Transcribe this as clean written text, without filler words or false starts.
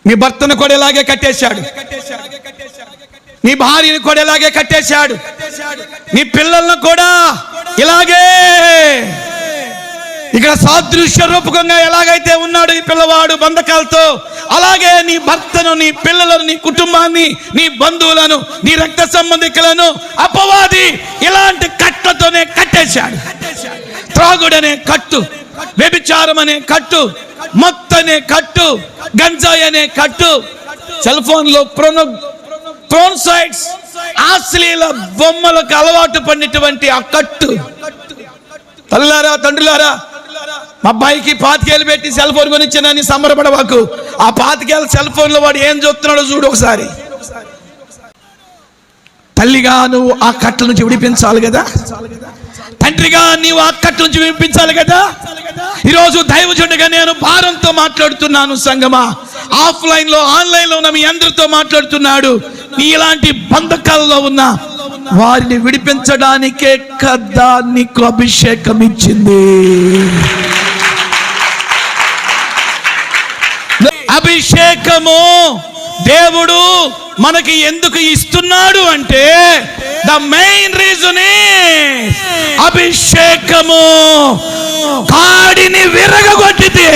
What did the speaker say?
నీ భర్తను కూడా ఇలాగే కట్టేశాడు, నీ భార్యను కూడా ఇలాగే కట్టేశాడు, నీ పిల్లలను కూడా ఇలాగే. ఇక్కడ సాదృశ్య రూపకంగా ఎలాగైతే ఉన్నాడు ఈ పిల్లవాడు బంధకాలతో, అలాగే నీ భర్తను, నీ పిల్లలను, నీ కుటుంబాన్ని, నీ బంధువులను, నీ రక్త సంబంధికులను అపవాది ఇలాంటి కట్లతోనే కట్టేశాడు. త్రాగుడనే కట్టు, వ్యభిచారం అనే కట్టు, మత్తనే కట్టు, గంజాయి అనే కట్టు, సెల్ ఫోన్ లో ప్రోన్ సైట్స్, అశ్లీల బొమ్మలకు అలవాటు పడినటువంటి ఆ కట్టు. తల్లులారా, తండ్రులారా, మా అబ్బాయికి 5 ఏళ్ళు పెట్టి సెల్ ఫోన్ కొనిచ్చానని సంబరపడవాకు. ఆ 5 ఏళ్ళ సెల్ ఫోన్ లో వాడు ఏం చూస్తున్నాడో చూడు ఒకసారి. తల్లిగా నువ్వు ఆ కట్ల నుంచి విడిపించాలి కదా, తండ్రిగా నీవు ఆ కట్ల నుంచి విడిపించాలి కదా. ఈరోజు దైవజనుడిగా నేను భారంతో మాట్లాడుతున్నాను. సంగమా, ఆఫ్లైన్ లో ఆన్లైన్ లో ఉన్న మీ అందరితో మాట్లాడుతున్నాడు. నీ ఇలాంటి బంధకాలలో ఉన్న వారిని విడిపించడానికే కదా నీకు అభిషేకం ఇచ్చింది. అభిషేకము దేవుడు మనకి ఎందుకు ఇస్తున్నాడు అంటే, ద మెయిన్ రీజన్ ఈజ్ అభిషేకము కాడిని విరగగొట్టితే